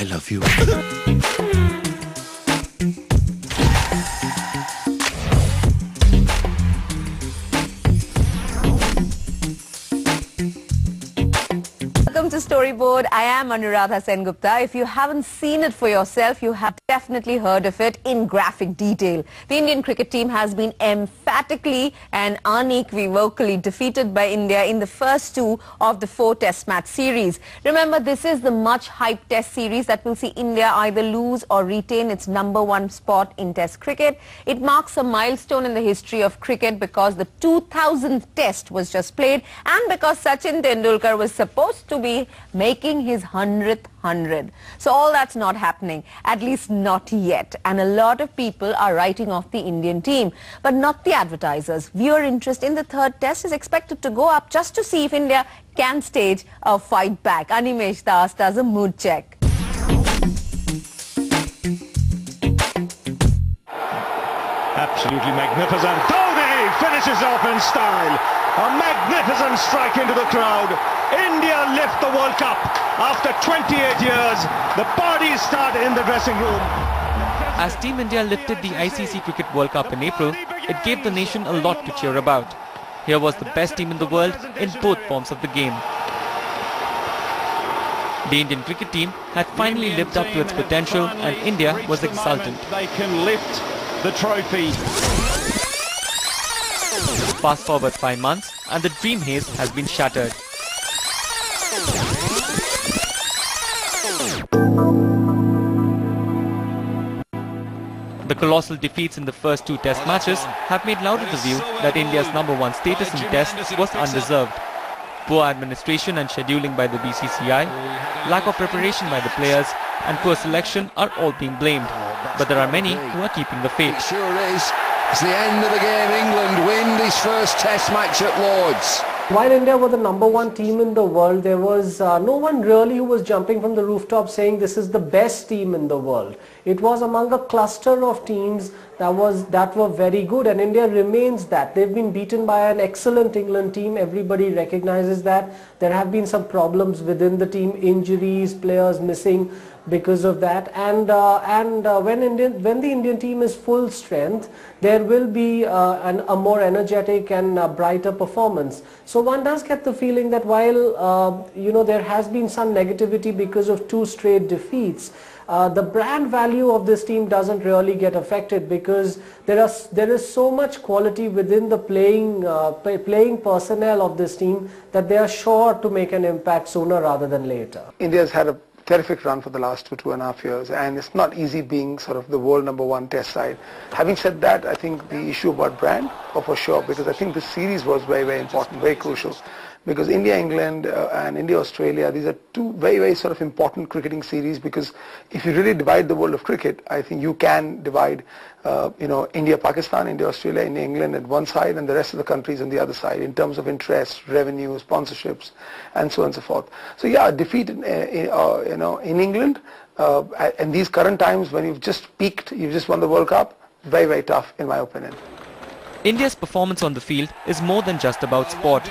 I love you. Welcome to Story Board. I am Anuradha Sengupta. If you haven't seen it for yourself, you have definitely heard of it in graphic detail. The Indian cricket team has been emphatically and unequivocally defeated by India in the first two of the 4 test match series. Remember, this is the much hyped test series that will see India either lose or retain its #1 spot in test cricket. It marks a milestone in the history of cricket because the 2000th test was just played and because Sachin Tendulkar was supposed to be making his 100th 100. So all that's not happening, at least not yet. And a lot of people are writing off the Indian team, but not the advertisers. Viewer interest in the 3rd test is expected to go up just to see if India can stage a fight back. Animesh Das does a mood check. Absolutely magnificent. Dhoni finishes off in style. A magnificent strike into the crowd. India lift the World Cup after 28 years. The parties start in the dressing room. As Team India lifted the ICC Cricket World Cup in April, it gave the nation a lot to cheer about. Here was the best team in the world in both forms of the game. The Indian cricket team had finally lived up to its potential and India was exultant. They can lift the trophy. Fast forward 5 months and the dream haze has been shattered. The colossal defeats in the first 2 test matches have made louder the view that India's #1 status in test was undeserved. Poor administration and scheduling by the BCCI, lack of preparation by the players and poor selection are all being blamed. But there are many who are keeping the faith. It sure is. It's the end of the game. England win this first test match at Lord's. While India were the #1 team in the world, there was no one really who was jumping from the rooftop saying this is the best team in the world. It was among a cluster of teams that were very good, and India remains that. They've been beaten by an excellent England team. Everybody recognizes that. There have been some problems within the team, injuries, players missing because of that, and when the Indian team is full strength, there will be a more energetic and brighter performance. So one does get the feeling that while there has been some negativity because of 2 straight defeats, the brand value of this team doesn't really get affected because there is so much quality within the playing personnel of this team that they are sure to make an impact sooner rather than later. India's had a terrific run for the last 2.5 years, and it's not easy being sort of the world #1 test side. Having said that, I think the issue about brand, for sure, because I think this series was very, very important, very crucial. Because India-England and India-Australia, these are 2 very, very sort of important cricketing series, because if you really divide the world of cricket, I think you can divide India-Pakistan, India-Australia, India-England at one side and the rest of the countries on the other side in terms of interest, revenue, sponsorships, and so on and so forth. So yeah, a defeat in England in these current times when you've just peaked, you've just won the World Cup, very, very tough in my opinion. India's performance on the field is more than just about sport.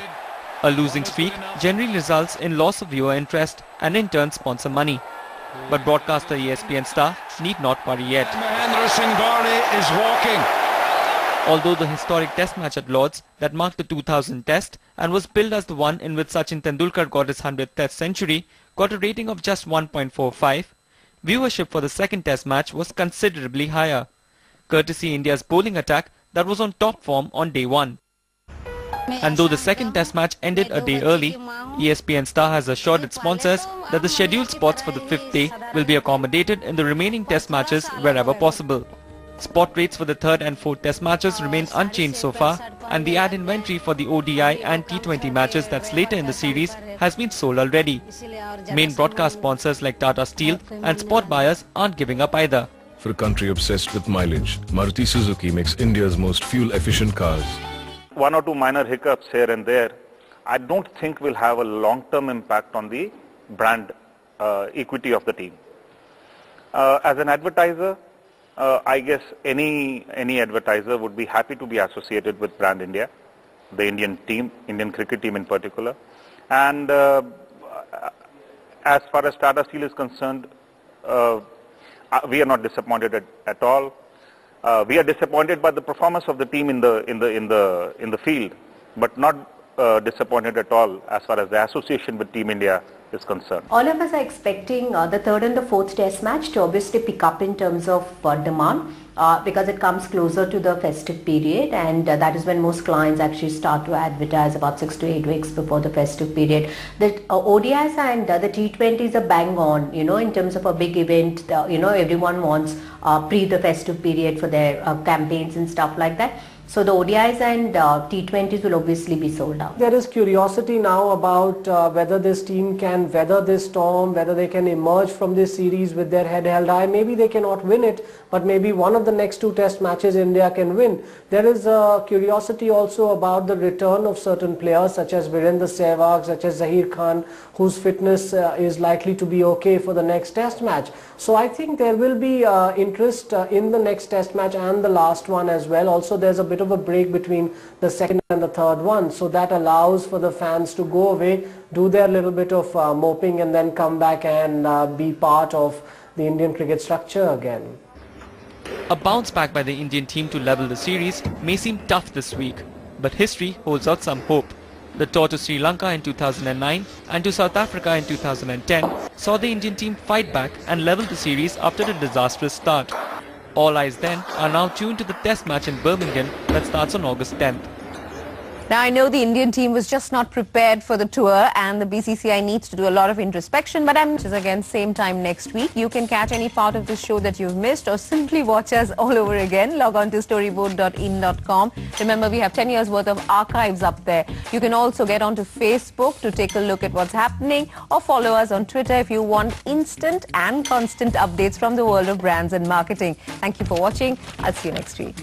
A losing streak generally results in loss of viewer interest and in turn sponsor money. But broadcaster ESPN star need not worry yet. Mahendra Singh Dhoni is walking. Although the historic test match at Lord's that marked the 2000 test and was billed as the one in which Sachin Tendulkar got his 100th test century got a rating of just 1.45, viewership for the 2nd test match was considerably higher, courtesy India's bowling attack that was on top form on day 1. And though the 2nd test match ended a day early, ESPN star has assured its sponsors that the scheduled spots for the 5th day will be accommodated in the remaining test matches wherever possible. Spot rates for the 3rd and 4th test matches remain unchanged so far, and the ad inventory for the ODI and T20 matches that's later in the series has been sold already. Main broadcast sponsors like Tata Steel and spot buyers aren't giving up either. For a country obsessed with mileage, Maruti Suzuki makes India's most fuel-efficient cars. 1 or 2 minor hiccups here and there, I don't think will have a long-term impact on the brand equity of the team. As an advertiser, I guess any advertiser would be happy to be associated with Brand India, the Indian team, Indian cricket team in particular. And as far as Tata Steel is concerned, we are not disappointed at all. We are disappointed by the performance of the team in the field, but not disappointed at all as far as the association with Team India is concerned. All of us are expecting the third and the fourth test match to obviously pick up in terms of demand because it comes closer to the festive period, and that is when most clients actually start to advertise about 6 to 8 weeks before the festive period. The ODIs and the T20s are bang on, in terms of a big event. Everyone wants pre the festive period for their campaigns and stuff like that. So the ODIs and T20s will obviously be sold out. There is curiosity now about whether this team can weather this storm, whether they can emerge from this series with their head held high. Maybe they cannot win it, but maybe one of the next 2 test matches India can win. There is curiosity also about the return of certain players such as Virendra Sehwag, such as Zahir Khan, whose fitness is likely to be okay for the next test match. So I think there will be interest in the next test match and the last one as well. Also, there's a bit of a break between the second and the third one, so that allows for the fans to go away, do their little bit of moping, and then come back and be part of the Indian cricket structure again. A bounce back by the Indian team to level the series may seem tough this week, but history holds out some hope. The tour to Sri Lanka in 2009 and to South Africa in 2010 saw the Indian team fight back and level the series after a disastrous start. All eyes then are now tuned to the test match in Birmingham that starts on August 10th. Now, I know the Indian team was just not prepared for the tour and the BCCI needs to do a lot of introspection, but I'm just again same time next week. You can catch any part of this show that you've missed or simply watch us all over again. Log on to storyboard.in.com. Remember, we have 10 years worth of archives up there. You can also get onto Facebook to take a look at what's happening, or follow us on Twitter if you want instant and constant updates from the world of brands and marketing. Thank you for watching. I'll see you next week.